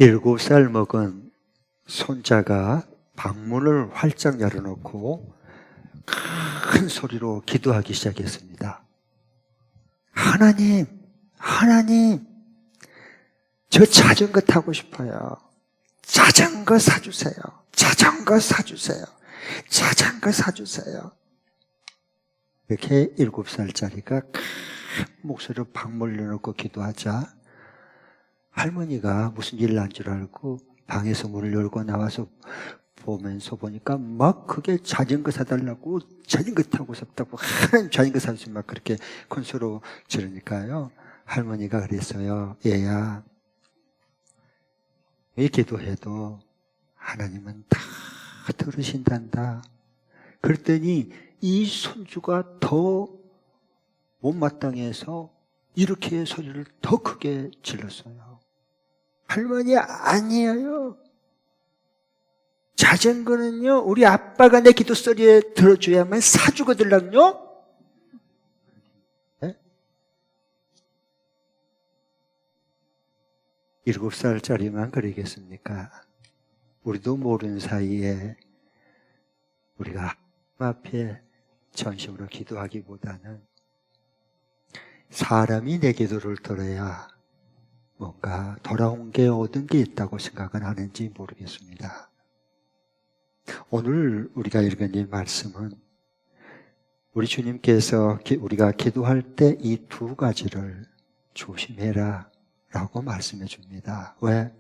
7살 먹은 손자가 방문을 활짝 열어놓고 큰 소리로 기도하기 시작했습니다. 하나님, 하나님, 저 자전거 타고 싶어요. 자전거 사주세요. 자전거 사주세요. 자전거 사주세요. 이렇게 7살짜리가 큰 목소리로 방문을 열어놓고 기도하자 할머니가 무슨 일 난 줄 알고 방에서 문을 열고 나와서 보니까 막 그게 자전거 사달라고, 자전거 타고 싶다고, 하나님 자전거 사주시면 막 그렇게 큰 소리로 지르니까요. 할머니가 그랬어요. 얘야, 왜 기도해도 하나님은 다 들으신단다. 그랬더니 이 손주가 더 못마땅해서 이렇게 소리를 더 크게 질렀어요. 할머니, 아니에요. 자전거는요, 우리 아빠가 내 기도 소리에 들어줘야만 사주거들랑요. 네? 7살짜리만 그러겠습니까? 우리도 모르는 사이에 우리가 하나님 앞에 전심으로 기도하기보다는 사람이 내 기도를 들어야 뭔가 돌아온 게 얻은 게 있다고 생각은 하는지 모르겠습니다. 오늘 우리가 읽은 이 말씀은 우리 주님께서 우리가 기도할 때 이 2가지를 조심해라 라고 말씀해 줍니다. 왜?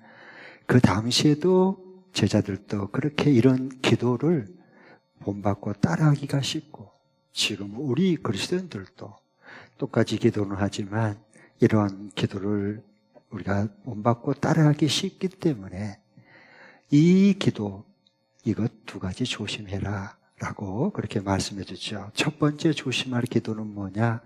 그 당시에도 제자들도 그렇게 이런 기도를 본받고 따라하기가 쉽고 지금 우리 그리스도인들도 똑같이 기도는 하지만 이러한 기도를 우리가 본받고 따라하기 쉽기 때문에 이 기도, 이것 2가지 조심해라 라고 그렇게 말씀해 주죠. 첫 번째 조심할 기도는 뭐냐?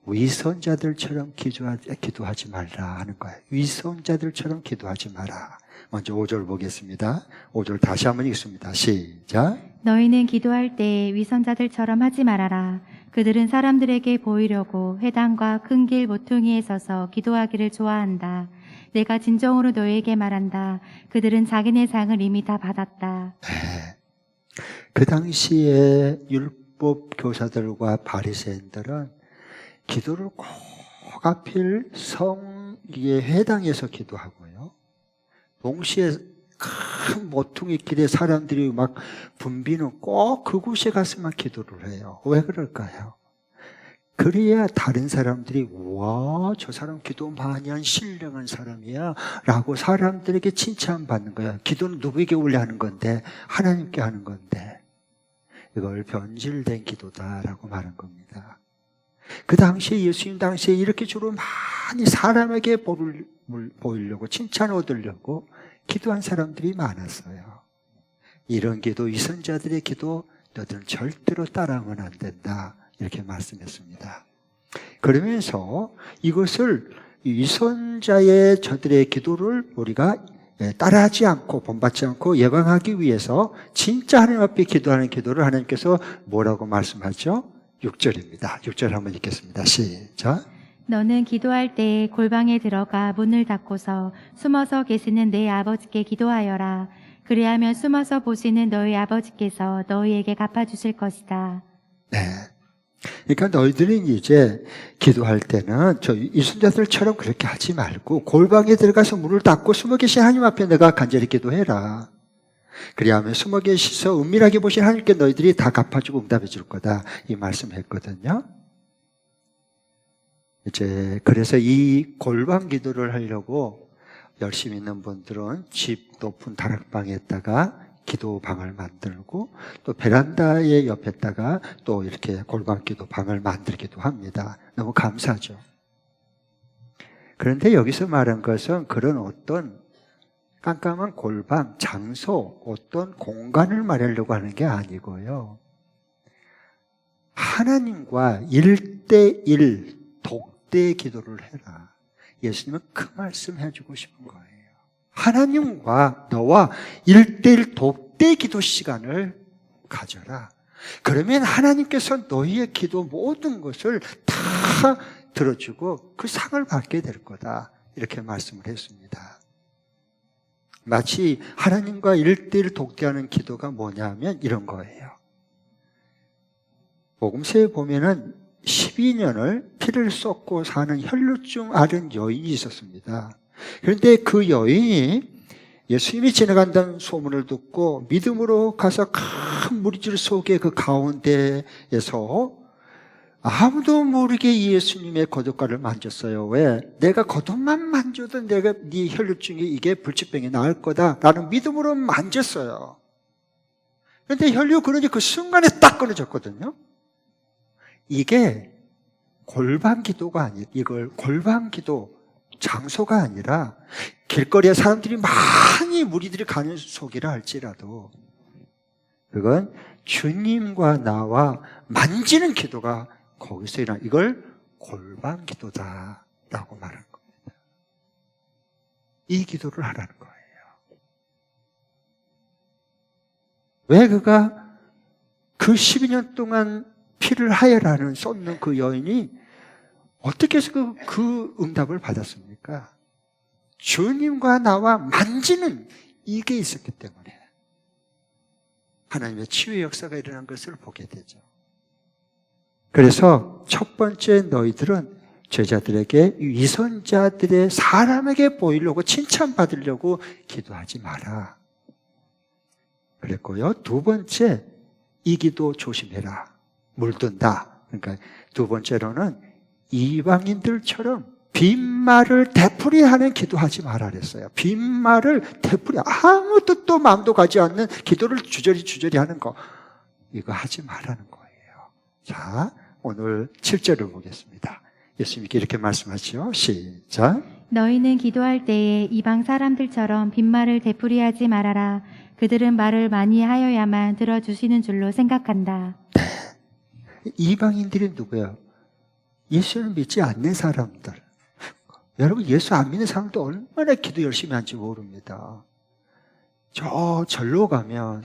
위선자들처럼 기도하지 말라 하는 거예요. 위선자들처럼 기도하지 마라. 먼저 5절 보겠습니다. 5절 다시 한번 읽습니다. 시작. 너희는 기도할 때 위선자들처럼 하지 말아라. 그들은 사람들에게 보이려고 회당과 큰 길 모퉁이에 서서 기도하기를 좋아한다. 내가 진정으로 너희에게 말한다. 그들은 자기네 상을 이미 다 받았다. 네. 그 당시에 율법 교사들과 바리새인들은 기도를 꼭 하필 성의 회당에서 기도하고요. 동시에 큰 모퉁이 길에 사람들이 막 붐비는 꼭 그곳에 가서만 기도를 해요. 왜 그럴까요? 그래야 다른 사람들이 와, 저 사람 기도 많이 한 신령한 사람이야 라고 사람들에게 칭찬받는 거야. 기도는 누구에게 원래 하는 건데? 하나님께 하는 건데. 이걸 변질된 기도다라고 말한 겁니다. 그 당시에 예수님 당시에 이렇게 주로 많이 사람에게 복을 보이려고 칭찬 얻으려고 기도한 사람들이 많았어요. 이런 기도, 위선자들의 기도 너희들은 절대로 따라하면 안 된다 이렇게 말씀했습니다. 그러면서 이것을 위선자의 저들의 기도를 우리가 따라하지 않고 본받지 않고 예방하기 위해서 진짜 하나님 앞에 기도하는 기도를 하나님께서 뭐라고 말씀하죠? 6절입니다. 6절 한번 읽겠습니다. 시작. 너는 기도할 때 골방에 들어가 문을 닫고서 숨어서 계시는 내 아버지께 기도하여라. 그리하면 숨어서 보시는 너희 아버지께서 너희에게 갚아주실 것이다. 네. 그러니까 너희들은 이제 기도할 때는 저 이순자들처럼 그렇게 하지 말고 골방에 들어가서 문을 닫고 숨어 계신 하나님 앞에 내가 간절히 기도해라. 그리하면 숨어 계시서 은밀하게 보신 하나님께 너희들이 다 갚아주고 응답해 줄 거다. 이 말씀했거든요. 이제 그래서 이 골방 기도를 하려고 열심히 있는 분들은 집 높은 다락방에다가 기도방을 만들고 또 베란다의 옆에다가 또 이렇게 골방 기도방을 만들기도 합니다. 너무 감사하죠. 그런데 여기서 말한 것은 그런 어떤 깜깜한 골방, 장소, 어떤 공간을 말하려고 하는 게 아니고요. 하나님과 1대1 독대 기도를 해라. 예수님은 그 말씀 해주고 싶은 거예요. 하나님과 너와 1대1 독대 기도 시간을 가져라. 그러면 하나님께서 너희의 기도 모든 것을 다 들어주고 그 상을 받게 될 거다. 이렇게 말씀을 했습니다. 마치 하나님과 일대일 독대하는 기도가 뭐냐면 이런 거예요. 복음서에 보면은 12년을 피를 쏟고 사는 혈루증 앓은 여인이 있었습니다. 그런데 그 여인이 예수님이 지나간다는 소문을 듣고 믿음으로 가서 큰 무리들 속에 그 가운데에서 아무도 모르게 예수님의 겉옷가를 만졌어요. 왜? 내가 겉옷만 만져도 내가 네 혈루증이 이게 불치병이 나을 거다라는 믿음으로 만졌어요. 그런데 혈류 그러니 그 순간에 딱 끊어졌거든요. 이게 골방 기도가 아니에요. 이걸 골방 기도 장소가 아니라 길거리에 사람들이 많이 무리들이 가는 속이라 할지라도 그건 주님과 나와 만지는 기도가 거기서 일어나 이걸 골방 기도다라고 말하는 겁니다. 이 기도를 하라는 거예요. 왜 그가 그 12년 동안 피를 하여라는 쏟는 그 여인이 어떻게 해서 그 응답을 받았습니까? 주님과 나와 만지는 이게 있었기 때문에 하나님의 치유의 역사가 일어난 것을 보게 되죠. 그래서 첫 번째 너희들은 제자들에게 위선자들의 사람에게 보이려고 칭찬받으려고 기도하지 마라. 그랬고요. 두 번째, 이 기도 조심해라. 물든다. 그러니까 두 번째로는 이방인들처럼 빈말을 되풀이하는 기도하지 마라 그랬어요. 빈말을 되풀이 아무 뜻도 마음도 가지 않는 기도를 주저리 하는 거 이거 하지 말라는 거예요. 자, 오늘 7절을 보겠습니다. 예수님께 이렇게 말씀하시죠. 시작. 너희는 기도할 때에 이방 사람들처럼 빈말을 되풀이하지 말아라. 그들은 말을 많이 하여야만 들어주시는 줄로 생각한다. 이방인들이 누구예요? 예수를 믿지 않는 사람들. 여러분, 예수 안 믿는 사람도 얼마나 기도 열심히 하는지 모릅니다. 저 절로 가면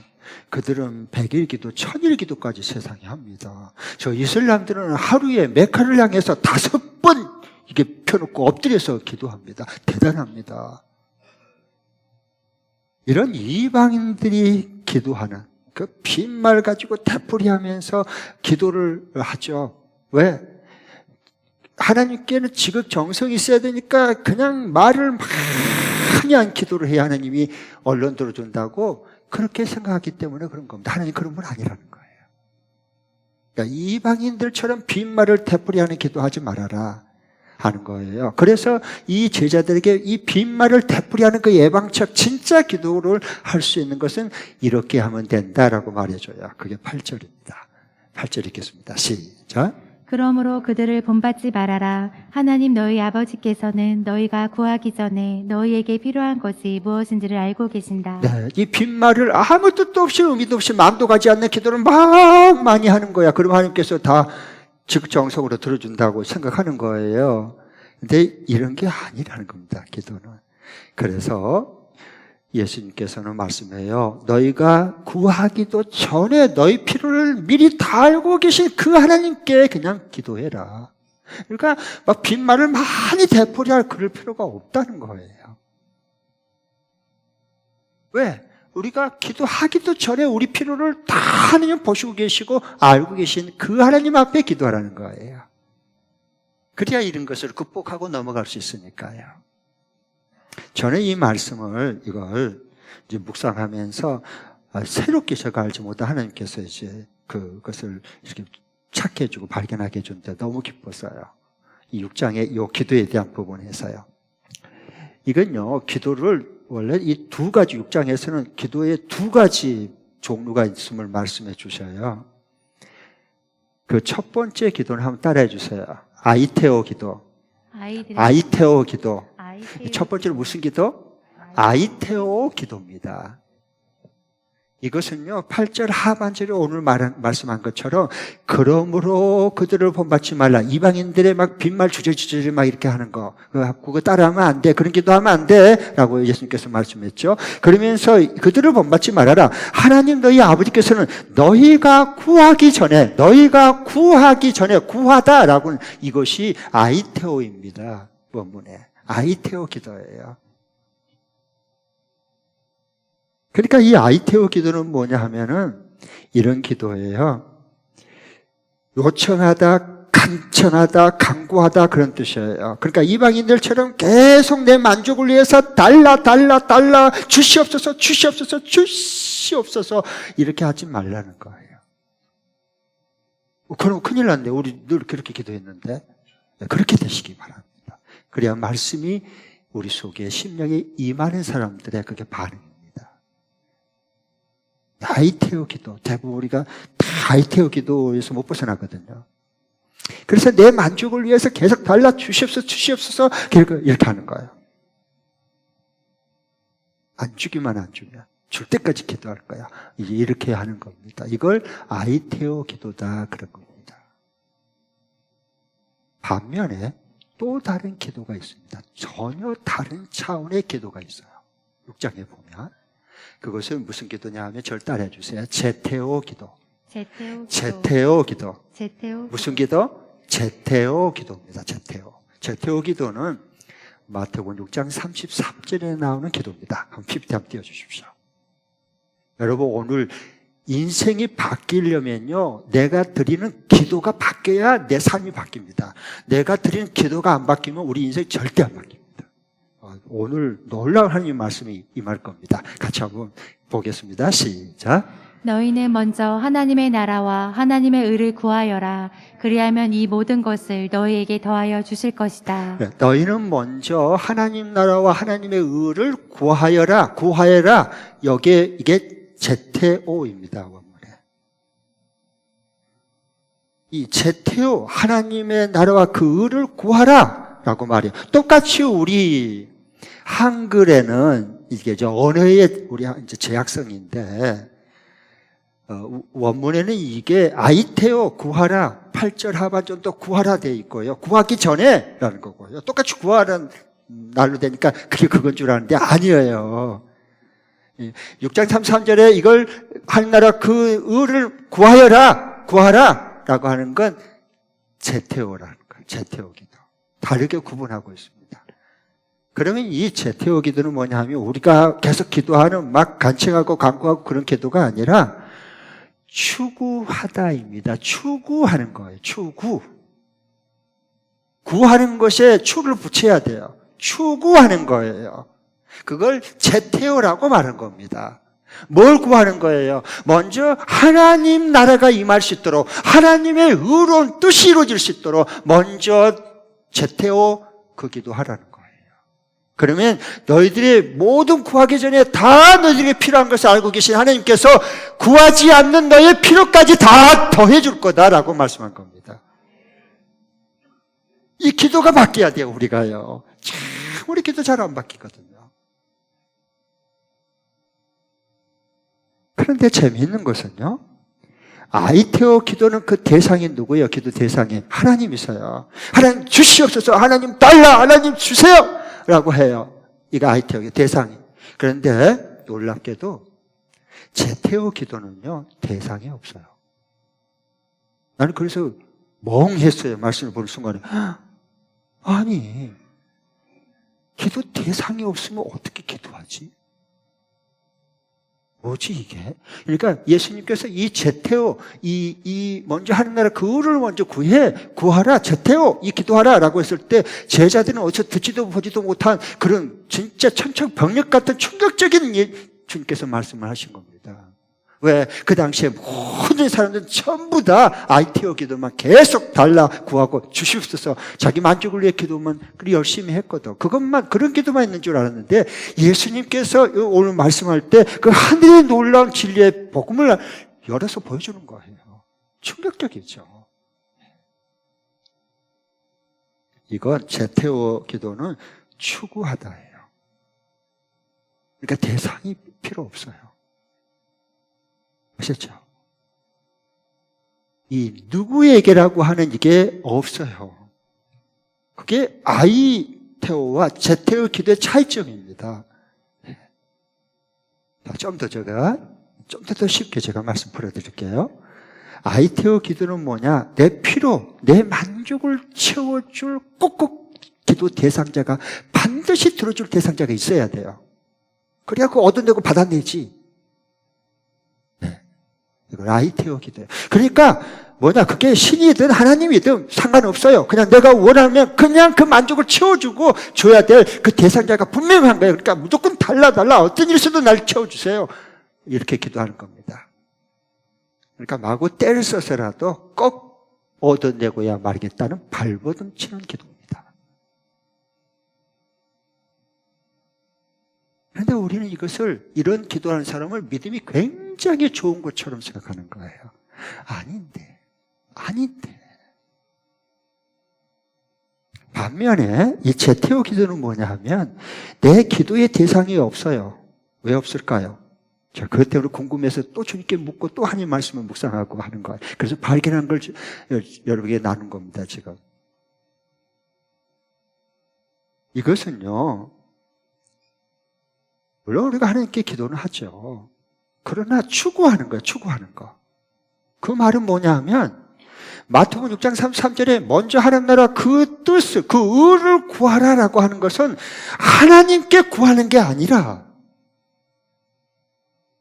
그들은 100일 기도, 1000일 기도까지 세상에 합니다. 저 이슬람들은 하루에 메카를 향해서 5번 이게 펴놓고 엎드려서 기도합니다. 대단합니다. 이런 이방인들이 기도하는 그 빈말 가지고 되풀이하면서 기도를 하죠. 왜? 하나님께는 지극정성이 있어야 되니까 그냥 말을 많이 한 기도를 해야 하나님이 얼른 들어준다고 그렇게 생각하기 때문에 그런 겁니다. 하나님 그런 분 아니라는 거예요. 그러니까 이방인들처럼 빈말을 되풀이하는 기도하지 말아라 하는 거예요. 그래서 이 제자들에게 이 빈말을 되풀이하는 그 예방적 진짜 기도를 할 수 있는 것은 이렇게 하면 된다라고 말해줘요. 그게 8절입니다. 8절 읽겠습니다. 시작. 그러므로 그들을 본받지 말아라. 하나님 너희 아버지께서는 너희가 구하기 전에 너희에게 필요한 것이 무엇인지를 알고 계신다. 네, 이 빈말을 아무 뜻도 없이 의미도 없이 마음도 가지 않는 기도를 막 많이 하는 거야. 그럼 하나님께서 다 즉정성으로 들어준다고 생각하는 거예요. 근데 이런 게 아니라는 겁니다. 기도는. 그래서 예수님께서는 말씀해요. 너희가 구하기도 전에 너희 필요를 미리 다 알고 계신 그 하나님께 그냥 기도해라. 그러니까 막 빈말을 많이 되풀이할 그럴 필요가 없다는 거예요. 왜? 우리가 기도하기도 전에 우리 필요를 다 하나님 보시고 계시고 알고 계신 그 하나님 앞에 기도하라는 거예요. 그래야 이런 것을 극복하고 넘어갈 수 있으니까요. 저는 이 말씀을 이걸 이제 묵상하면서 새롭게 제가 알지 못한 하나님께서 이제 그것을 이렇게 찾게 해주고 발견하게 해준데 너무 기뻤어요. 이 6장의 이 기도에 대한 부분에서요. 이건요, 기도를 원래 이 두 가지 6장에서는 기도에 두 가지 종류가 있음을 말씀해 주셔요. 그 첫 번째 기도는 한번 따라해 주세요. 아이테오 기도. 아이테오 기도. 첫 번째는 무슨 기도? 아이테오 기도입니다. 이것은요, 8절 하반절에 오늘 말씀한 것처럼, 그러므로 그들을 본받지 말라. 이방인들의 막 빈말 주저주저 막 이렇게 하는 거. 그거 따라하면 안 돼. 그런 기도하면 안 돼. 라고 예수님께서 말씀했죠. 그러면서 그들을 본받지 말아라. 하나님 너희 아버지께서는 너희가 구하기 전에, 구하다라고는 이것이 아이테오입니다. 원문에. 아이테오 기도예요. 그러니까 이 아이테오 기도는 뭐냐 하면은 이런 기도예요. 요청하다, 간청하다, 간구하다 그런 뜻이에요. 그러니까 이방인들처럼 계속 내 만족을 위해서 달라 주시옵소서 이렇게 하지 말라는 거예요. 그럼 큰일 났네. 우리 늘 그렇게 기도했는데. 그렇게 되시기 바랍니다. 그래야 말씀이 우리 속에 심령에 임하는 사람들의 그게 반응입니다. 아이테오 기도, 대부분 우리가 다 아이테오 기도에서 못 벗어나거든요. 그래서 내 만족을 위해서 계속 달라 주시옵소서 이렇게 하는 거예요. 안 주기만 안 주면 줄 때까지 기도할 거야. 이제 이렇게 하는 겁니다. 이걸 아이테오 기도다 그런 겁니다. 반면에 또 다른 기도가 있습니다. 전혀 다른 차원의 기도가 있어요. 6장에 보면 그것은 무슨 기도냐 하면 저를 따라해 주세요. 제테오 기도. 제테오 기도. 무슨 기도? 제테오 기도입니다. 제테오 기도는 마태복음 6장 33절에 나오는 기도입니다. 한번 PPT 한번 띄워주십시오. 여러분 오늘 인생이 바뀌려면요, 내가 드리는 기도가 바뀌어야 내 삶이 바뀝니다. 내가 드리는 기도가 안 바뀌면 우리 인생이 절대 안 바뀝니다. 오늘 놀라운 하나님 말씀이 임할 겁니다. 같이 한번 보겠습니다. 시작. 너희는 먼저 하나님의 나라와 하나님의 의를 구하여라. 그리하면 이 모든 것을 너희에게 더하여 주실 것이다. 네, 너희는 먼저 하나님 나라와 하나님의 의를 구하여라. 여기에 이게 제테오입니다. 원문에. 이 제테오, 하나님의 나라와 그 의를 구하라 라고 말이에요. 똑같이 우리 한글에는 이게 언어의 우리 이제 제약성인데 원문에는 이게 아이테오 구하라 8절 하반전도 구하라 되어 있고요. 구하기 전에 라는 거고요. 똑같이 구하라는 날로 되니까 그게 그건 줄 아는데 아니에요. 6장 33절에 이걸 하나님 그 의를 구하라 라고 하는 건 제테오라는 거예요. 제테오 기도. 다르게 구분하고 있습니다. 그러면 이 제테오 기도는 뭐냐 하면 우리가 계속 기도하는 막 간청하고 간구하고 그런 기도가 아니라 추구하다입니다. 추구하는 거예요. 추구. 구하는 것에 추를 붙여야 돼요. 추구하는 거예요. 그걸 제테오라고 말한 겁니다. 뭘 구하는 거예요? 먼저 하나님 나라가 임할 수 있도록 하나님의 의로운 뜻이 이루어질 수 있도록 먼저 제테오 그 기도하라는 거예요. 그러면 너희들이 모든 구하기 전에 다 너희들에게 필요한 것을 알고 계신 하나님께서 구하지 않는 너의 필요까지 다 더해줄 거다라고 말씀한 겁니다. 이 기도가 바뀌어야 돼요, 우리가요. 참 우리 기도 잘 안 바뀌거든요. 그런데 재미있는 것은요, 아이테오 기도는 그 대상이 누구예요? 기도 대상이 하나님이세요. 하나님 주시옵소서, 하나님 달라, 하나님 주세요 라고 해요. 이거 아이테오 대상이. 그런데 놀랍게도 제테오 기도는요, 대상이 없어요. 나는 그래서 멍했어요. 말씀을 보는 순간에. 아니, 기도 대상이 없으면 어떻게 기도하지? 뭐지 이게? 그러니까 예수님께서 이 제테오, 먼저 하는 나라 그를 먼저 구하라, 제테오, 이 기도하라 라고 했을 때 제자들은 어디서 듣지도 보지도 못한 그런 진짜 천천병력 같은 충격적인 주님께서 말씀을 하신 겁니다. 왜? 그 당시에 모든 사람들은 전부 다 아이테오 기도만 계속 달라 구하고 주시옵소서 자기 만족을 위해 기도만 그리 열심히 했거든. 그런 기도만 있는 줄 알았는데 예수님께서 오늘 말씀할 때 그 하늘의 놀라운 진리의 복음을 열어서 보여주는 거예요. 충격적이죠. 이건 제테오 기도는 추구하다예요. 그러니까 대상이 필요 없어요. 아셨죠? 이 누구에게라고 하는 이게 없어요. 그게 아이테오와 제테오 기도의 차이점입니다. 좀 더 쉽게 제가 말씀 풀어드릴게요. 아이테오 기도는 뭐냐? 내 필요, 내 만족을 채워줄 꼭꼭 기도 대상자가 반드시 들어줄 대상자가 있어야 돼요. 그래야 그 얻어내고 받아내지. 이걸 아이테오 기도예요. 그러니까 뭐냐, 그게 신이든 하나님이든 상관없어요. 그냥 내가 원하면 그냥 그 만족을 채워주고 줘야 될 그 대상자가 분명한 거예요. 그러니까 무조건 달라 어떤 일 있어도 날 채워주세요. 이렇게 기도하는 겁니다. 그러니까 마구 때를 써서라도 꼭 얻어내고야 말겠다는 발버둥 치는 기도입니다. 그런데 우리는 이것을, 이런 기도하는 사람을 믿음이 굉장히 좋은 것처럼 생각하는 거예요. 아닌데. 반면에 이 제테오 기도는 뭐냐 하면 내 기도의 대상이 없어요. 왜 없을까요? 자, 그것 때문에 궁금해서 또 주님께 묻고 또 하나님 말씀을 묵상하고 하는 거예요. 그래서 발견한 걸 여러분에게 나눈 겁니다, 지금. 이것은요, 물론 우리가 하나님께 기도는 하죠. 그러나 추구하는 거예요, 추구하는 거. 그 말은 뭐냐 하면 마태복음 6장 33절에 먼저 하나님 나라 그 뜻을, 그 의를 구하라라고 하는 것은 하나님께 구하는 게 아니라,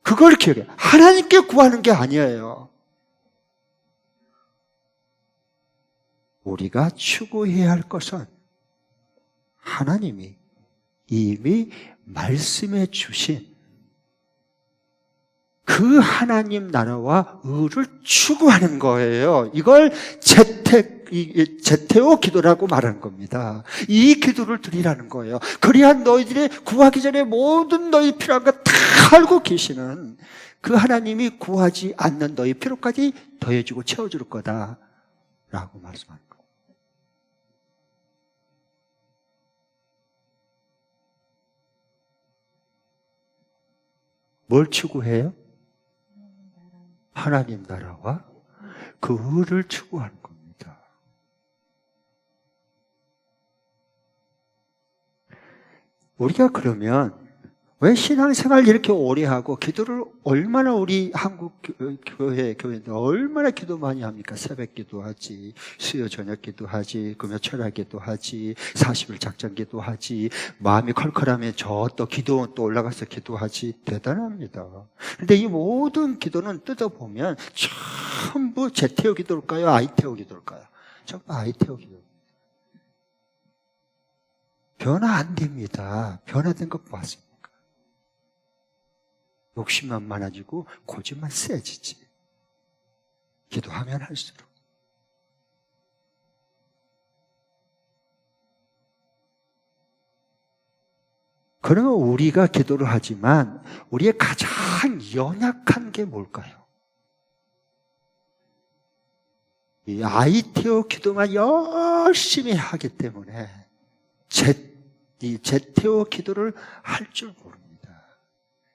그걸 기억해. 하나님께 구하는 게 아니에요. 우리가 추구해야 할 것은 하나님이 이미 말씀해 주신 그 하나님 나라와 의를 추구하는 거예요. 이걸 제테오 기도라고 말하는 겁니다. 이 기도를 드리라는 거예요. 그래야 너희들이 구하기 전에 모든 너희 필요한 거 다 알고 계시는 그 하나님이 구하지 않는 너희 필요까지 더해주고 채워줄 거다 라고 말씀하는 거예요. 뭘 추구해요? 하나님 나라와 그 의를 추구하는 겁니다. 우리가 그러면 왜 신앙생활 이렇게 오래 하고 기도를 얼마나, 우리 한국 교회인들 얼마나 기도 많이 합니까? 새벽 기도하지, 수요 저녁 기도하지, 금요 철학 기도하지, 40일 작전 기도하지, 마음이 컬컬하면 저 또 기도원 또 올라가서 기도하지. 대단합니다. 근데 이 모든 기도는 뜯어보면 전부 제테오 기도일까요? 아이테오 기도일까요? 전부 아이테오 기도. 변화 안 됩니다. 변화된 것 봤습니다. 욕심만 많아지고 고집만 세지지. 기도하면 할수록. 그러면 우리가 기도를 하지만 우리의 가장 연약한 게 뭘까요? 이 아이테오 기도만 열심히 하기 때문에 이 제테오 기도를 할 줄 모릅니다.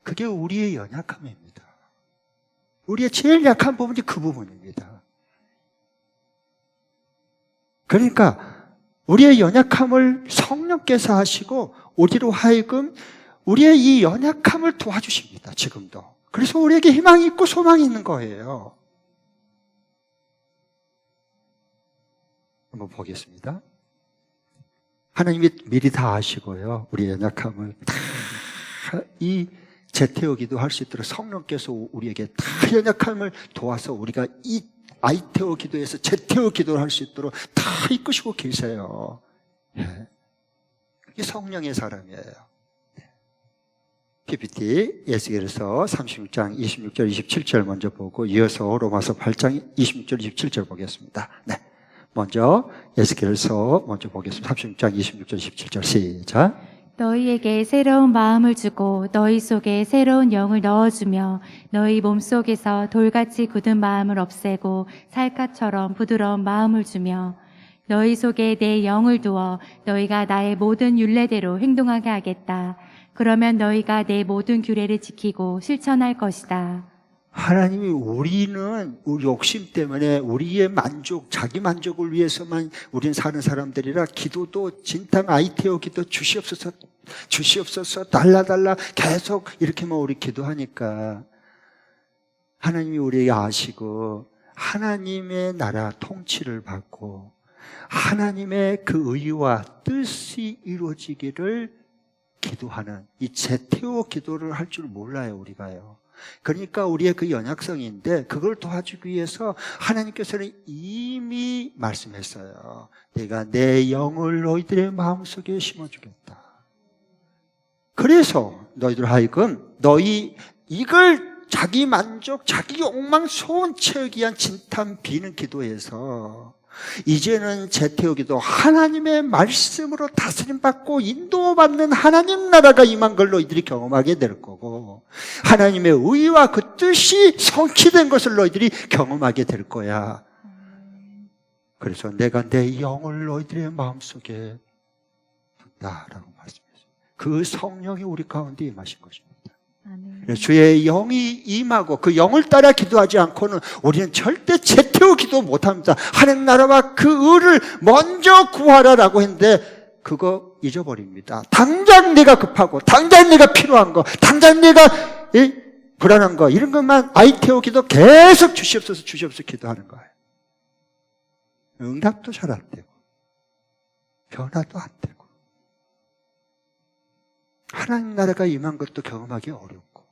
그게 우리의 연약함입니다. 우리의 제일 약한 부분이 그 부분입니다. 그러니까 우리의 연약함을 성령께서 하시고 우리로 하여금 우리의 이 연약함을 도와주십니다. 지금도. 그래서 우리에게 희망이 있고 소망이 있는 거예요. 한번 보겠습니다. 하나님이 미리 다 아시고요. 우리의 연약함을 다 이 제테오 기도할 수 있도록 성령께서 우리에게 다 연약함을 도와서 우리가 이 아이테오 기도에서 제테오 기도를 할 수 있도록 다 이끄시고 계세요. 네. 이게 성령의 사람이에요. 네. PPT 에스겔서 36장 26절 27절 먼저 보고 이어서 로마서 8장 26절 27절 보겠습니다. 네. 먼저 에스겔서 먼저 보겠습니다. 36장 26절 27절 시작. 너희에게 새로운 마음을 주고 너희 속에 새로운 영을 넣어주며 너희 몸속에서 돌같이 굳은 마음을 없애고 살갗처럼 부드러운 마음을 주며 너희 속에 내 영을 두어 너희가 나의 모든 율례대로 행동하게 하겠다. 그러면 너희가 내 모든 규례를 지키고 실천할 것이다. 하나님이 우리는 우리 욕심 때문에 우리의 만족, 자기 만족을 위해서만 우리는 사는 사람들이라 기도도 진탕 아이테오 기도 주시옵소서 달라달라 계속 이렇게만 우리 기도하니까 하나님이 우리에게 아시고 하나님의 나라 통치를 받고 하나님의 그 의와 뜻이 이루어지기를 기도하는 이 제테오 기도를 할 줄 몰라요, 우리가요. 그러니까 우리의 그 연약성인데 그걸 도와주기 위해서 하나님께서는 이미 말씀했어요. 내가 내 영을 너희들의 마음속에 심어주겠다. 그래서 너희들 하여금 너희 이걸 자기 만족, 자기 욕망, 소원 채우기 위한 진탐 비는 기도에서 이제는 재태우기도 하나님의 말씀으로 다스림받고 인도받는 하나님 나라가 임한 걸 너희들이 경험하게 될 거고 하나님의 의와 그 뜻이 성취된 것을 너희들이 경험하게 될 거야. 그래서 내가 내 영을 너희들의 마음속에 둔다라고 말씀했어요. 그 성령이 우리 가운데 임하신 것입니다. 주의 영이 임하고 그 영을 따라 기도하지 않고는 우리는 절대 재태우 기도 못합니다. 하나님 나라와 그 의를 먼저 구하라라고 했는데 그거 잊어버립니다. 당장 내가 급하고 당장 내가 필요한 거 당장 내가 불안한 거 이런 것만 아이태우 기도 계속 주시옵소서 주시옵소서 기도하는 거예요. 응답도 잘 안 되고 변화도 안 되고 하나님 나라가 임한 것도 경험하기 어렵고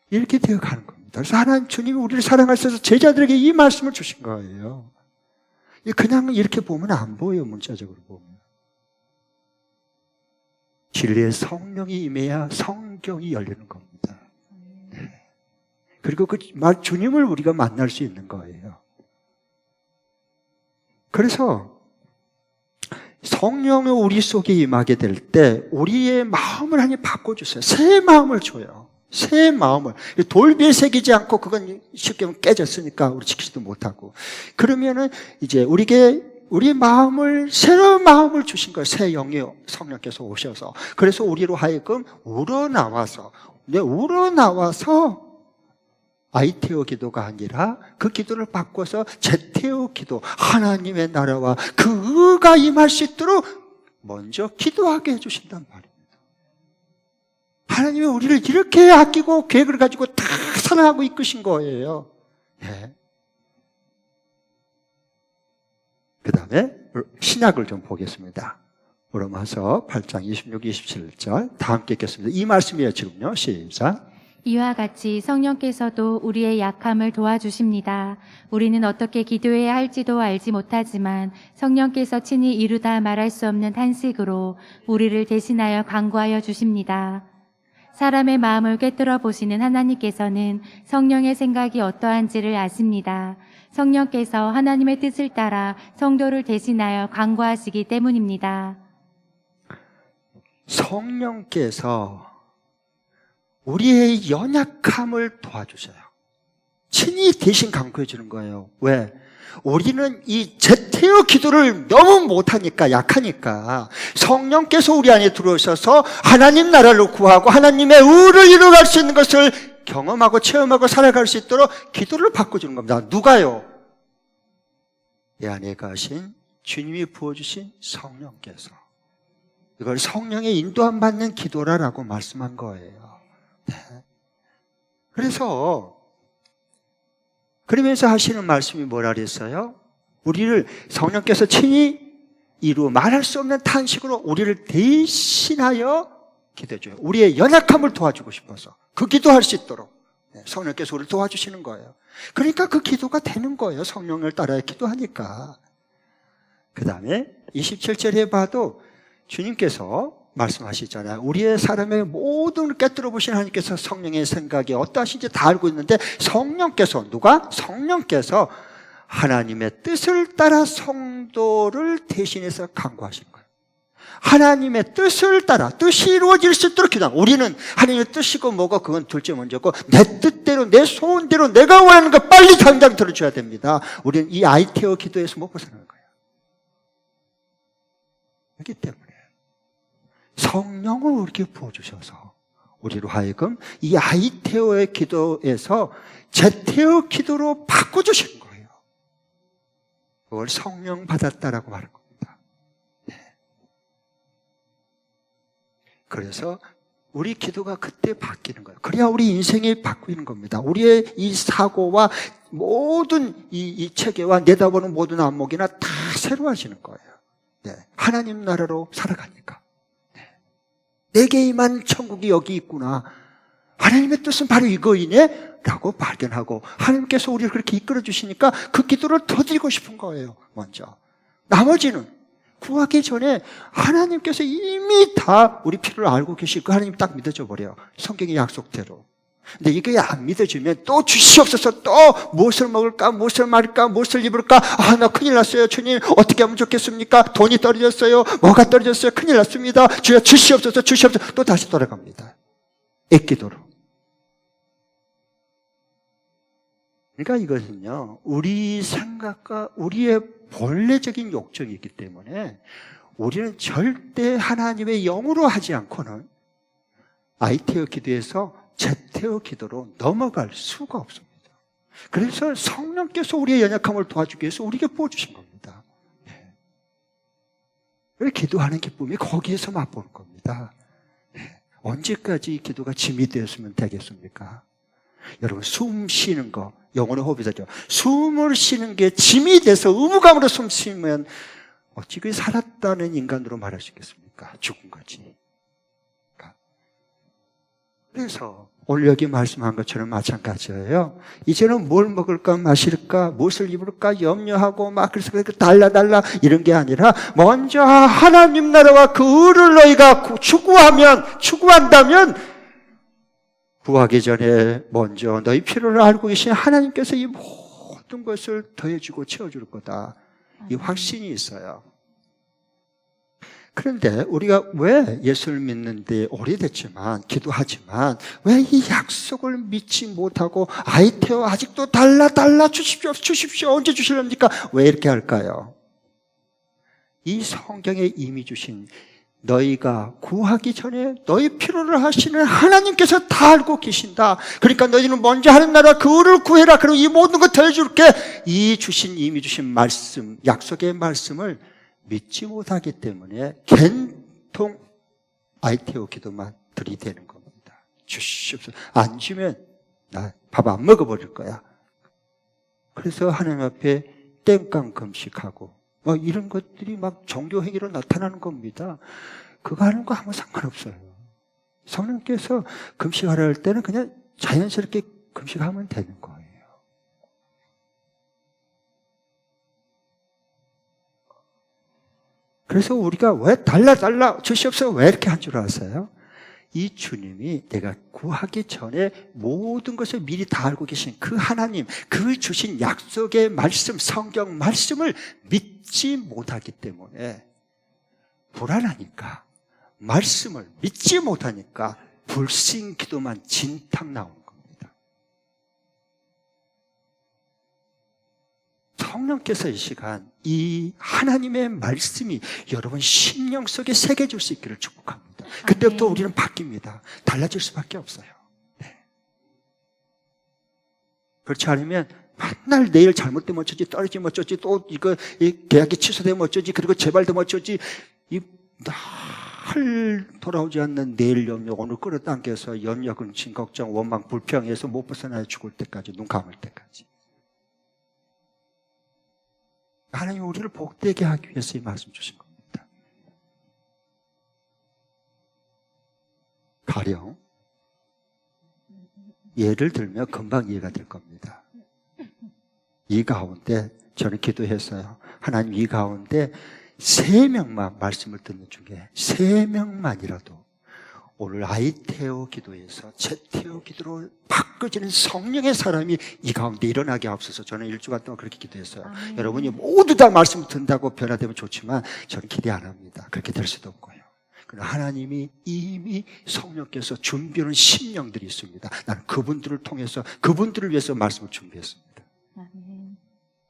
이렇게 되어 가는 겁니다. 그래서 하나님 주님이 우리를 사랑하셔서 제자들에게 이 말씀을 주신 거예요. 그냥 이렇게 보면 안 보여요. 문자적으로 보면. 진리의 성령이 임해야 성경이 열리는 겁니다. 네. 그리고 그 주님을 우리가 만날 수 있는 거예요. 그래서 성령이 우리 속에 임하게 될 때 우리의 마음을 하나님 바꿔주세요. 새 마음을 줘요. 새 마음을. 돌비에 새기지 않고 그건 쉽게 하면 깨졌으니까 우리 지키지도 못하고. 그러면은 이제 우리 마음을 새로운 마음을 주신 거예요. 새 영이 성령께서 오셔서. 그래서 우리로 하여금 우러나와서 아이태오 기도가 아니라 그 기도를 바꿔서 제태오 기도, 하나님의 나라와 그 의가 임할 수 있도록 먼저 기도하게 해주신단 말입니다. 하나님이 우리를 이렇게 아끼고 계획을 가지고 다 사랑하고 이끄신 거예요. 네. 그 다음에 신약을 좀 보겠습니다. 로마서 8장 26, 27절 다 함께 읽겠습니다. 이 말씀이에요 지금요. 시작. 이와 같이 성령께서도 우리의 약함을 도와주십니다. 우리는 어떻게 기도해야 할지도 알지 못하지만 성령께서 친히 이루다 말할 수 없는 탄식으로 우리를 대신하여 간구하여 주십니다. 사람의 마음을 꿰뚫어 보시는 하나님께서는 성령의 생각이 어떠한지를 아십니다. 성령께서 하나님의 뜻을 따라 성도를 대신하여 간구하시기 때문입니다. 성령께서 우리의 연약함을 도와주셔요. 친히 대신 간구해 주는 거예요. 왜? 우리는 이 제태의 기도를 너무 못하니까, 약하니까 성령께서 우리 안에 들어오셔서 하나님 나라를 구하고 하나님의 의를 이루어갈 수 있는 것을 경험하고 체험하고 살아갈 수 있도록 기도를 바꿔주는 겁니다. 누가요? 내 안에 가신 주님이 부어주신 성령께서. 이걸 성령의 인도함 받는 기도라라고 말씀한 거예요. 네. 그러면서 하시는 말씀이 뭐라 그랬어요? 우리를 성령께서 친히 이루 말할 수 없는 탄식으로 우리를 대신하여 기도해줘요. 우리의 연약함을 도와주고 싶어서 그 기도할 수 있도록 성령께서 우리를 도와주시는 거예요. 그러니까 그 기도가 되는 거예요. 성령을 따라 기도하니까. 그 다음에 27절에 봐도 주님께서 말씀하시잖아요. 우리의 사람의 모든 깨뜨려 보신 하나님께서 성령의 생각이 어떠하신지 다 알고 있는데 성령께서 누가? 성령께서 하나님의 뜻을 따라 성도를 대신해서 간구하시는 거예요. 하나님의 뜻을 따라 뜻이 이루어질 수 있도록 기도하는. 우리는 하나님의 뜻이고 뭐고 그건 둘째 먼저고 내 뜻대로 내 소원대로 내가 원하는 거 빨리 당장 들어줘야 됩니다. 우리는 이 아이태오 기도에서 못 벗어나는 거예요. 그렇기 때문에 성령을 우리에게 부어주셔서 우리로 하여금 이 아이태오의 기도에서 제태오 기도로 바꿔주시는 거예요. 그걸 성령 받았다라고 말한 겁니다. 네. 그래서 우리 기도가 그때 바뀌는 거예요. 그래야 우리 인생이 바뀌는 겁니다. 우리의 이 사고와 모든 이 체계와 내다보는 모든 안목이나 다 새로워지는 거예요. 네. 하나님 나라로 살아가니까. 내게 임한 천국이 여기 있구나. 하나님의 뜻은 바로 이거이네? 라고 발견하고 하나님께서 우리를 그렇게 이끌어 주시니까 그 기도를 더 드리고 싶은 거예요. 먼저. 나머지는 구하기 전에 하나님께서 이미 다 우리 필요를 알고 계시고 하나님이 딱 믿어져 버려요. 성경의 약속대로. 근데 이게 안 믿어지면 또 주시옵소서, 또 무엇을 먹을까, 무엇을 마실까, 무엇을 입을까, 아, 나 큰일 났어요. 주님, 어떻게 하면 좋겠습니까? 돈이 떨어졌어요. 뭐가 떨어졌어요? 큰일 났습니다. 주여 주시옵소서, 주시옵소서. 또 다시 돌아갑니다. 애기도로. 그러니까 이것은요, 우리 생각과 우리의 본래적인 욕정이기 때문에 우리는 절대 하나님의 영으로 하지 않고는 아이테오 기도에서 제테오 기도로 넘어갈 수가 없습니다. 그래서 성령께서 우리의 연약함을 도와주기 위해서 우리에게 부어주신 겁니다. 네. 기도하는 기쁨이 거기에서 맛보는 겁니다. 네. 언제까지 이 기도가 짐이 되었으면 되겠습니까? 여러분, 숨 쉬는 거, 영혼의 호흡이죠. 숨을 쉬는 게 짐이 돼서 의무감으로 숨 쉬면 어찌 그 살았다는 인간으로 말할 수 있겠습니까? 죽은 거지. 그래서 오늘 여기 말씀한 것처럼 마찬가지예요. 이제는 뭘 먹을까 마실까 무엇을 입을까 염려하고 막 그래서 달라 이런 게 아니라 먼저 하나님 나라와 그 의를 너희가 추구한다면 구하기 전에 먼저 너희 필요를 알고 계신 하나님께서 이 모든 것을 더해주고 채워줄 거다. 이 확신이 있어요. 그런데 우리가 왜 예수를 믿는데 오래됐지만 기도하지만 왜 이 약속을 믿지 못하고 아이테오 아직도 달라 주십시오 언제 주실랍니까? 왜 이렇게 할까요? 이 성경에 이미 주신 너희가 구하기 전에 너희 필요를 하시는 하나님께서 다 알고 계신다. 그러니까 너희는 먼저 하는 나라 그 의를 구해라. 그리고 이 모든 것 더해줄게. 이미 주신 말씀, 약속의 말씀을 믿지 못하기 때문에 겐통 아이테오 기도만 들이대는 겁니다. 주시옵소서. 안 주면 나 밥 안 먹어버릴 거야. 그래서 하나님 앞에 땡깡 금식하고 이런 것들이 막 종교 행위로 나타나는 겁니다. 그거 하는 거 아무 상관없어요. 성령께서 금식하라 할 때는 그냥 자연스럽게 금식하면 되는 거예요. 그래서 우리가 왜 달라 주시옵소서 왜 이렇게 한 줄 아세요? 이 주님이 내가 구하기 전에 모든 것을 미리 다 알고 계신 그 하나님, 그 주신 약속의 말씀, 성경 말씀을 믿지 못하기 때문에 불안하니까, 말씀을 믿지 못하니까 불신 기도만 진탕 나오는 겁니다. 성령께서 이 시간 이 하나님의 말씀이 여러분 심령 속에 새겨질 수 있기를 축복합니다. 그때부터 우리는 바뀝니다. 달라질 수밖에 없어요. 네. 그렇지 않으면 맨날 내일 잘못되면 어쩌지, 떨어지면 어쩌지, 또 이 계약이 취소되면 어쩌지, 그리고 재발되면 어쩌지, 날 돌아오지 않는 내일 염려, 오늘 끌어당겨서 염려, 근심, 걱정, 원망, 불평해서 못 벗어나요. 죽을 때까지, 눈 감을 때까지. 하나님 우리를 복되게 하기 위해서 이 말씀 주신 겁니다. 가령 예를 들면 금방 이해가 될 겁니다. 이 가운데 저는 기도했어요. 하나님 이 가운데 3명만 말씀을 듣는 중에 3명만이라도 오늘 아이테오 기도에서 제테오 기도로 바꿔지는 성령의 사람이 이 가운데 일어나게 하옵소서. 저는 1주간 동안 그렇게 기도했어요. 여러분이 모두 다 말씀을 듣는다고 변화되면 좋지만 저는 기대 안 합니다. 그렇게 될 수도 없고요. 그러나 하나님이 이미 성령께서 준비하는 심령들이 있습니다. 나는 그분들을 통해서 그분들을 위해서 말씀을 준비했습니다.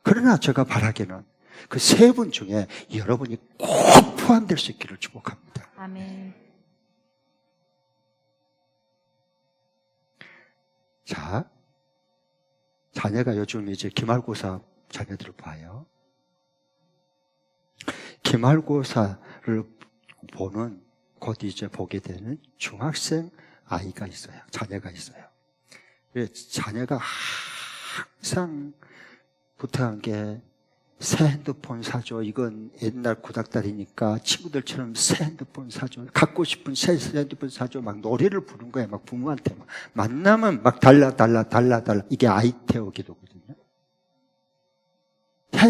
그러나 제가 바라기는 그 3분 중에 여러분이 꼭 포함될 수 있기를 축복합니다. 아멘. 자, 자녀가 요즘 이제 기말고사 자녀들을 봐요. 기말고사를 보는 곧 이제 보게 되는 중학생 아이가 있어요. 자녀가 있어요. 자녀가 항상 부탁한 게 새 핸드폰 사줘. 이건 옛날 구닥다리니까 친구들처럼 새 핸드폰 사줘. 갖고 싶은 새 핸드폰 사줘. 막 노래를 부른 거야. 막 부모한테 막. 만나면 막 달라. 이게 아이테오 기도거든요.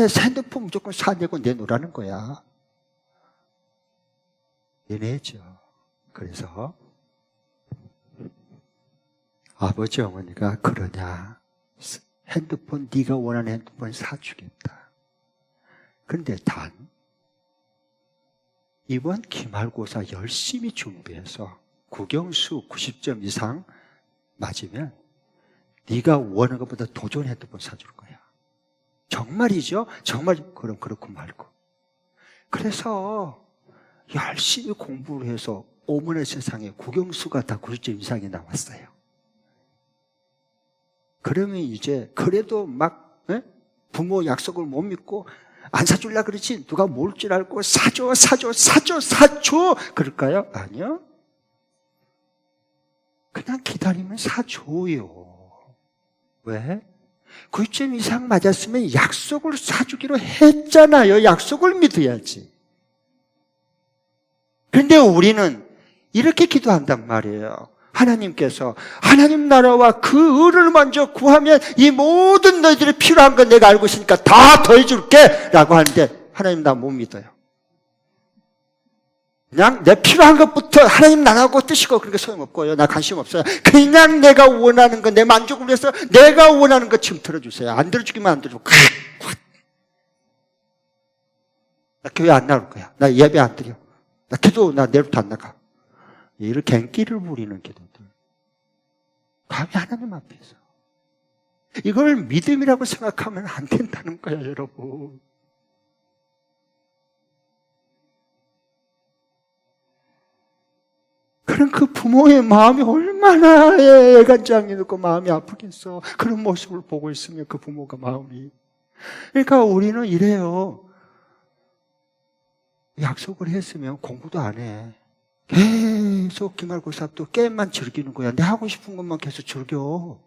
새 핸드폰 무조건 사내고 내놓으라는 거야. 얘네죠. 그래서 아버지 어머니가 그러냐. 핸드폰 네가 원하는 핸드폰 사주겠다. 그런데 단 이번 기말고사 열심히 준비해서 국영수 90점 이상 맞으면 네가 원하는 것보다 더 좋은 핸드폰 사줄 거야. 정말이죠? 정말. 그럼 그렇고 말고. 그래서 열심히 공부를 해서 오문의 세상에 국영수가 다 90점 이상이 나왔어요. 그러면 이제 그래도 막 부모 약속을 못 믿고 안 사줄라 그러지 누가 뭘 줄 알고 사줘 그럴까요? 아니요. 그냥 기다리면 사줘요. 왜? 90점 이상 맞았으면 약속을 사주기로 했잖아요. 약속을 믿어야지. 그런데 우리는 이렇게 기도한단 말이에요. 하나님께서 하나님 나라와 그 의를 먼저 구하면 이 모든 너희들이 필요한 건 내가 알고 있으니까 다 더해줄게 라고 하는데 하나님 나 못 믿어요. 그냥 내 필요한 것부터 하나님 나라고 뜨시고 그런 게 소용없고요. 나 관심 없어요. 그냥 내가 원하는 거, 내 만족을 위해서 내가 원하는 것 지금 들어주세요. 안 들어주기만 안 들어주고 나 교회 안 나올 거야. 나 예배 안 드려. 나 기도 나 내일부터 안 나가. 이렇게 갱기를 부리는 기도들. 감히 하나님 앞에서. 이걸 믿음이라고 생각하면 안 된다는 거야, 여러분. 그럼 그 부모의 마음이 얼마나 애간장이 있고 마음이 아프겠어. 그런 모습을 보고 있으면 그 부모가 마음이. 그러니까 우리는 이래요. 약속을 했으면 공부도 안 해. 계속 기말고사 또 게임만 즐기는 거야. 내 하고 싶은 것만 계속 즐겨.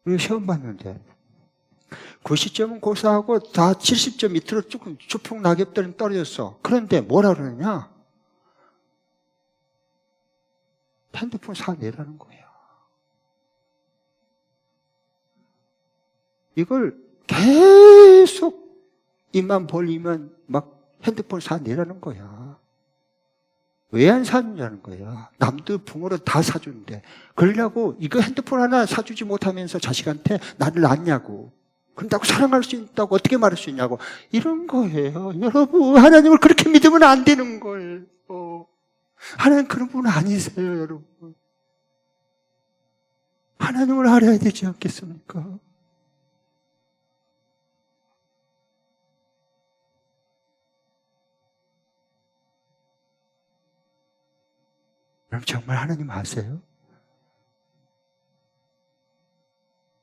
우리 시험 봤는데 90점은 고사하고 다 70점 밑으로 조금 주풍 낙엽들은 떨어졌어. 그런데 뭐라 그러냐? 핸드폰 사내라는 거야. 이걸 계속 입만 벌리면 막 핸드폰 사내라는 거야. 왜 안 사주냐는 거야. 남들 부모로 다 사주는데 그러려고 이거 핸드폰 하나 사주지 못하면서 자식한테 나를 낳냐고, 그런다고 사랑할 수 있다고 어떻게 말할 수 있냐고, 이런 거예요. 여러분, 하나님을 그렇게 믿으면 안 되는 거예요. 하나님 그런 분 아니세요, 여러분. 하나님을 알아야 되지 않겠습니까? 그럼 정말 하나님 아세요?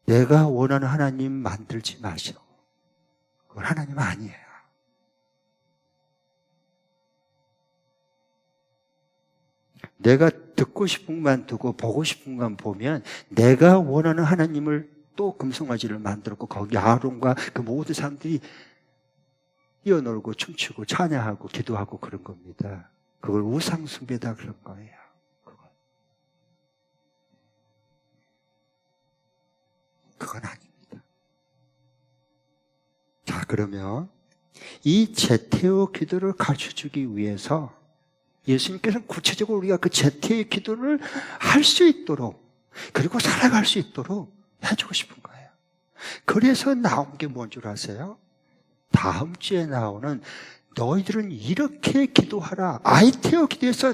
내가 원하는 하나님 만들지 마시고. 그건 하나님 아니에요. 내가 듣고 싶은 것만 두고 보고 싶은 것만 보면 내가 원하는 하나님을 또 금송아지를 만들었고 거기 아론과 그 모든 사람들이 뛰어놀고 춤추고 찬양하고 기도하고 그런 겁니다. 그걸 우상숭배다 그런 거예요. 그건 아닙니다. 자, 그러면 이 제태오 기도를 가르쳐주기 위해서 예수님께서는 구체적으로 우리가 그 제태의 기도를 할 수 있도록, 그리고 살아갈 수 있도록 해주고 싶은 거예요. 그래서 나온 게 뭔 줄 아세요? 다음 주에 나오는 너희들은 이렇게 기도하라. 아이테오 기도에서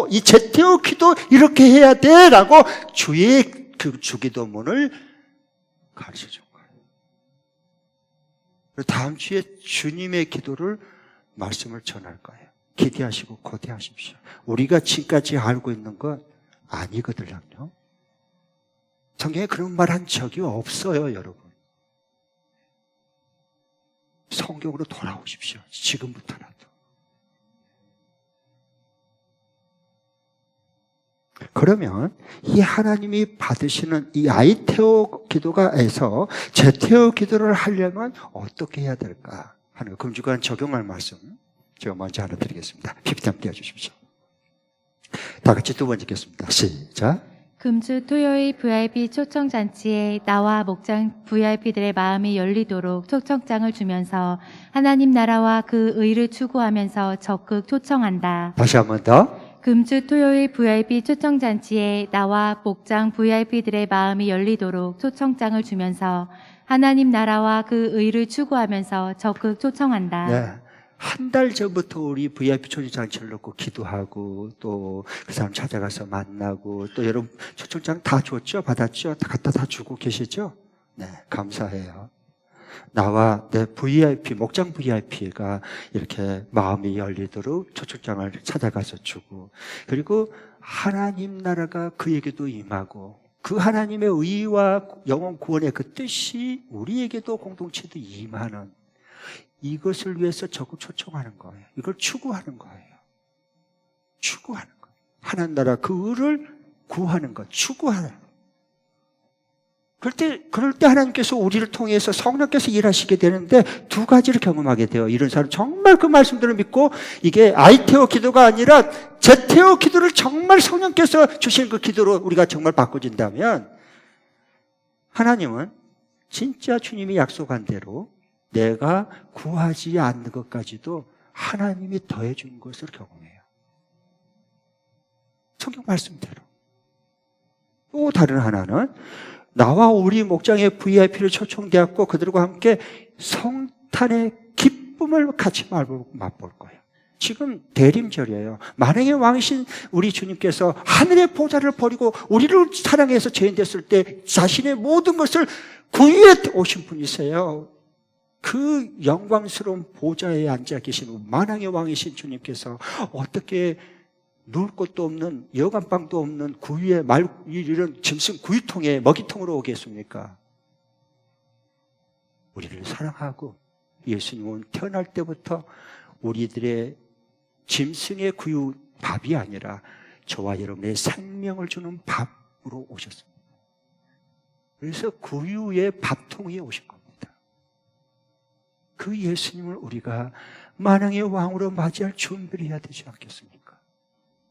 이 제태오 기도 이렇게 해야 돼 라고 주의 그 주기도문을 가르쳐 준 거예요. 다음 주에 주님의 기도를 말씀을 전할 거예요. 기대하시고 고대하십시오. 우리가 지금까지 알고 있는 건 아니거든요. 성경에 그런 말 한 적이 없어요, 여러분. 성경으로 돌아오십시오. 지금부터라도. 그러면 이 하나님이 받으시는 이 아이테오 기도가에서 제테오 기도를 하려면 어떻게 해야 될까 하는 금주간 적용할 말씀 제가 먼저 하나 드리겠습니다. PPT 한번 띄워주십시오. 다 같이 두 번 읽겠습니다. 시작. 금주 토요일 VIP 초청 잔치에 나와 목장 VIP들의 마음이 열리도록 초청장을 주면서 하나님 나라와 그 의를 추구하면서 적극 초청한다. 다시 한 번 더. 금주 토요일 VIP 초청 잔치에 나와 목장 VIP들의 마음이 열리도록 초청장을 주면서 하나님 나라와 그 의를 추구하면서 적극 초청한다. 네. 한 달 전부터 우리 VIP 초청장치를 놓고 기도하고 또 그 사람 찾아가서 만나고 또 여러분 초청장 다 줬죠? 받았죠? 다 갖다 다 주고 계시죠? 네, 감사해요. 나와 내 VIP, 목장 VIP가 이렇게 마음이 열리도록 초청장을 찾아가서 주고 그리고 하나님 나라가 그에게도 임하고 그 하나님의 의와 영원 구원의 그 뜻이 우리에게도 공동체도 임하는 이것을 위해서 적극 초청하는 거예요. 이걸 추구하는 거예요. 추구하는 거예요. 하나님 나라 그 의를 구하는 것, 추구하는 것. 그럴 때 하나님께서 우리를 통해서 성령께서 일하시게 되는데 두 가지를 경험하게 돼요. 이런 사람 정말 그 말씀들을 믿고 이게 아이테오 기도가 아니라 제테오 기도를 정말 성령께서 주신 그 기도로 우리가 정말 바꿔진다면 하나님은 진짜 주님이 약속한 대로 내가 구하지 않는 것까지도 하나님이 더해 준 것을 경험해요. 성경 말씀대로. 또 다른 하나는 나와 우리 목장의 VIP를 초청되었고 그들과 함께 성탄의 기쁨을 같이 맛볼 거예요. 지금 대림절이에요. 만행의 왕이신 우리 주님께서 하늘의 보좌를 버리고 우리를 사랑해서 죄인 됐을 때 자신의 모든 것을 구유에 오신 분이세요. 그 영광스러운 보좌에 앉아 계신 만왕의 왕이신 주님께서 어떻게 누울 곳도 없는 여간방도 없는 구유에 이런 짐승 구유통에 먹이통으로 오겠습니까? 우리를 사랑하고 예수님은 태어날 때부터 우리들의 짐승의 구유 밥이 아니라 저와 여러분의 생명을 주는 밥으로 오셨습니다. 그래서 구유의 밥통 위에 오신 겁니다. 그 예수님을 우리가 만왕의 왕으로 맞이할 준비를 해야 되지 않겠습니까?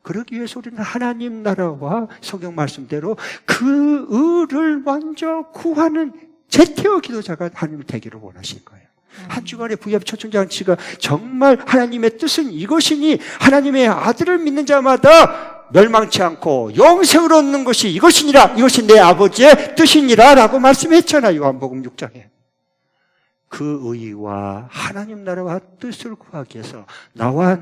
그러기 위해서 우리는 하나님 나라와 성경 말씀대로 그 의를 먼저 구하는 제테오 기도자가 하나님을 되기를 원하실 거예요. 한 주간의 VIP 초청장치가 정말 하나님의 뜻은 이것이니 하나님의 아들을 믿는 자마다 멸망치 않고 영생을 얻는 것이 이것이니라, 이것이 내 아버지의 뜻이니라 라고 말씀했잖아요. 요한복음 6장에. 그 의와 하나님 나라와 뜻을 구하기 위해서 나와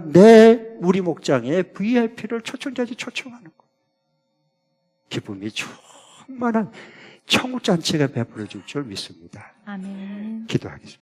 우리 목장의 VIP를 초청자지 초청하는 거. 기쁨이 충만한 천국잔치가 베풀어질 줄 믿습니다. 아멘. 기도하겠습니다.